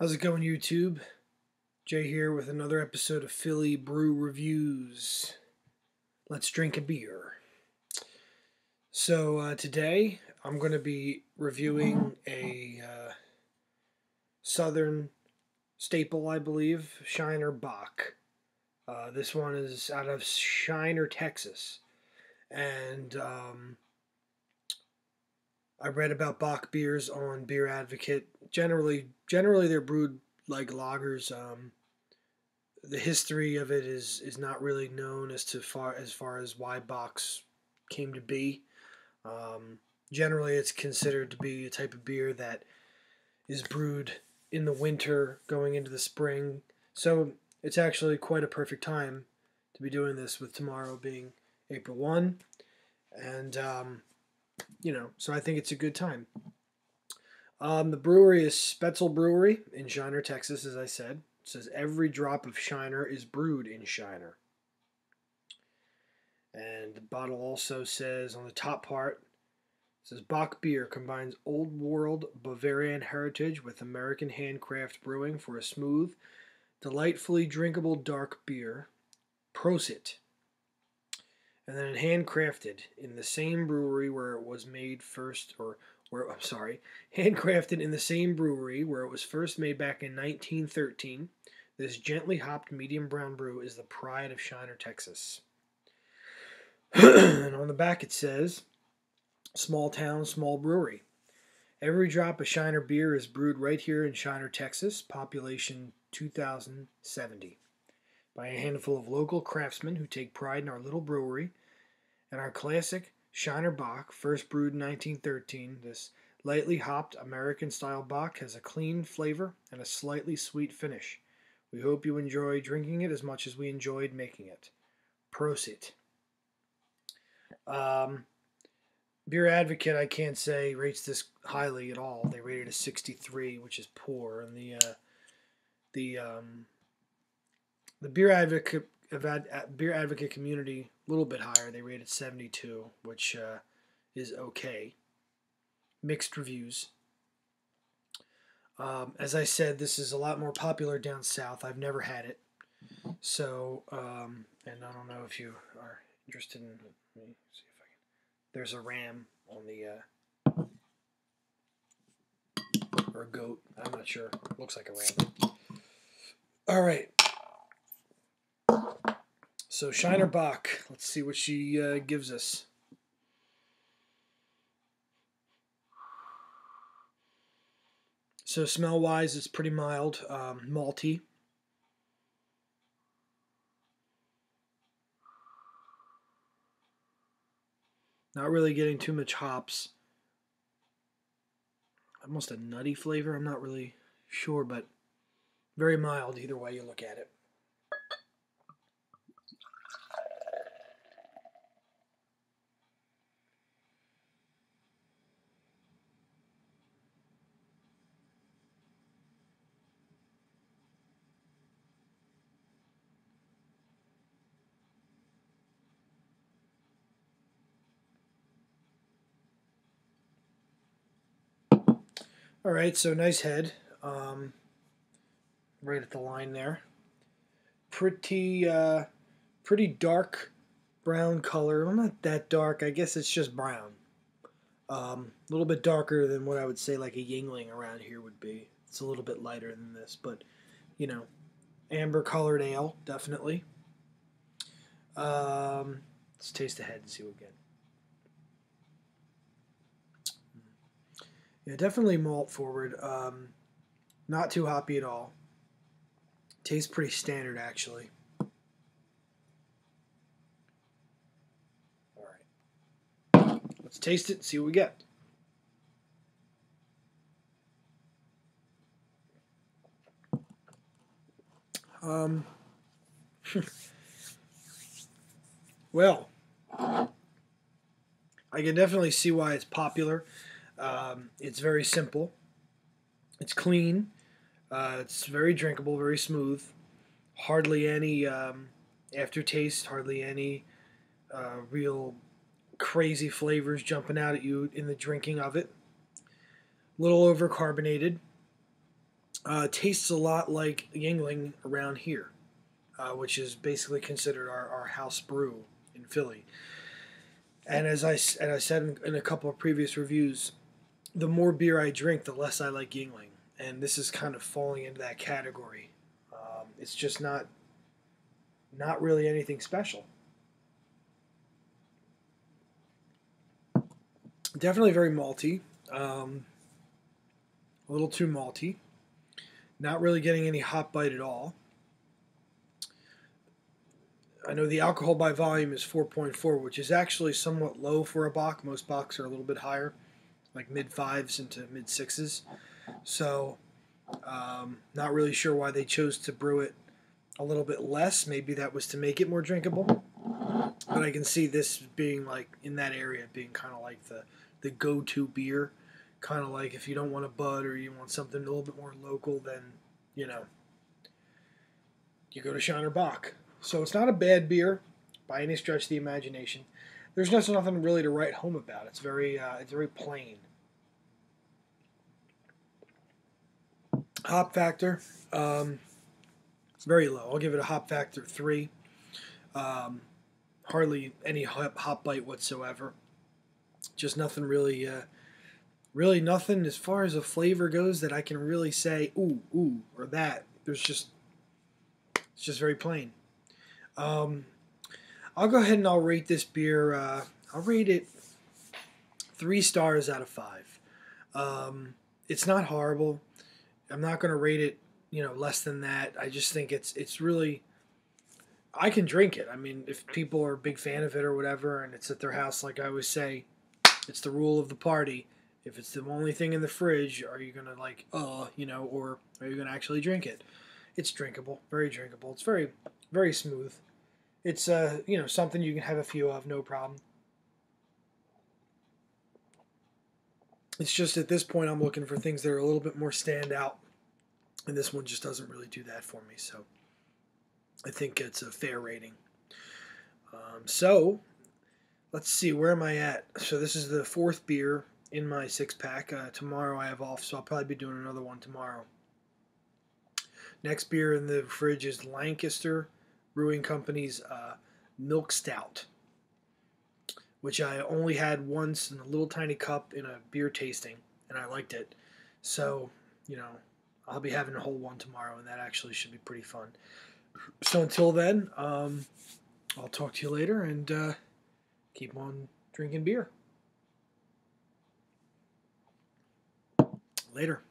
How's it going, YouTube? Jay here with another episode of Philly Brew Reviews. Let's drink a beer. So today I'm going to be reviewing a southern staple, I believe, Shiner Bock. This one is out of Shiner, Texas. And I read about Bock beers on Beer Advocate. Generally they're brewed like lagers. The history of it is not really known as far as why Bock's came to be. Generally, it's considered to be a type of beer that is brewed in the winter, going into the spring. So it's actually quite a perfect time to be doing this, with tomorrow being April 1, and so I think it's a good time. The brewery is Spetzel Brewery in Shiner, Texas, as I said. It says every drop of Shiner is brewed in Shiner. And the bottle also says on the top part, it says Bock beer combines old world Bavarian heritage with American handcraft brewing for a smooth, delightfully drinkable dark beer. Prosit. And then handcrafted in the same brewery where it was made first, handcrafted in the same brewery where it was first made back in 1913. This gently hopped medium brown brew is the pride of Shiner, Texas. And on the back it says, small town, small brewery. Every drop of Shiner beer is brewed right here in Shiner, Texas, population 2,070. By a handful of local craftsmen who take pride in our little brewery and our classic Shiner Bock, first brewed in 1913. This lightly hopped American-style Bock has a clean flavor and a slightly sweet finish. We hope you enjoy drinking it as much as we enjoyed making it. Prosit. Beer Advocate, I can't say rates this highly at all. They rated a 63, which is poor, and the Beer Advocate community, a little bit higher. They rated 72, which is okay. Mixed reviews. As I said, this is a lot more popular down south. I've never had it. So, and I don't know if you are interested in. Let me see if I can. There's a ram on the, or a goat. I'm not sure. Looks like a ram. All right. So Shiner Bock, let's see what she gives us. So smell-wise, it's pretty mild, malty. Not really getting too much hops. Almost a nutty flavor, I'm not really sure, but very mild either way you look at it. All right, so nice head, right at the line there. Pretty dark brown color. Well, not that dark. I guess it's just brown. A little bit darker than what I would say like a Yingling around here would be. It's a little bit lighter than this, but amber colored ale, definitely. Let's taste the head and see what we get. Yeah, definitely malt forward. Not too hoppy at all. Tastes pretty standard, actually. All right. Let's taste it and see what we get. Well, I can definitely see why it's popular. It's very simple. It's clean. It's very drinkable, very smooth. Hardly any aftertaste, hardly any real crazy flavors jumping out at you in the drinking of it. A little overcarbonated. Tastes a lot like Yingling around here, which is basically considered our house brew in Philly. And as I said in a couple of previous reviews, the more beer I drink, the less I like Yingling, and this is kind of falling into that category. It's just not really anything special. Definitely very malty, a little too malty. Not really getting any hop bite at all. I know the alcohol by volume is 4.4, which is actually somewhat low for a Bock. Most Bocks are a little bit higher, like mid fives into mid sixes. So, not really sure why they chose to brew it a little bit less. Maybe that was to make it more drinkable. But I can see this being like in that area, being kind of like the go-to beer. Kind of like if you don't want a Bud or you want something a little bit more local, then you know you go to Shiner Bock. So it's not a bad beer by any stretch of the imagination. There's just nothing really to write home about. It's very plain. Hop factor, very low. I'll give it a hop factor 3. Hardly any hop bite whatsoever. Just nothing really, really nothing as far as a flavor goes that I can really say ooh or that. It's just very plain. I'll go ahead and I'll rate this beer. I'll rate it 3 stars out of 5. It's not horrible. I'm not going to rate it, less than that. I just think it's really. I can drink it. I mean, if people are a big fan of it or whatever, and it's at their house, like I always say, it's the rule of the party. If it's the only thing in the fridge, are you gonna or are you gonna actually drink it? It's drinkable, very drinkable. It's very, very smooth. It's something you can have a few of, no problem. It's just at this point I'm looking for things that are a little bit more standout, and this one just doesn't really do that for me. So I think it's a fair rating. So let's see, where am I at? So this is the 4th beer in my 6-pack. Tomorrow I have off, so I'll probably be doing another one tomorrow. Next beer in the fridge is Lancaster Brewing Company's Milk Stout, which I only had once in a little tiny cup in a beer tasting, and I liked it. So, I'll be having a whole one tomorrow, and that actually should be pretty fun. So until then, I'll talk to you later, and keep on drinking beer. Later.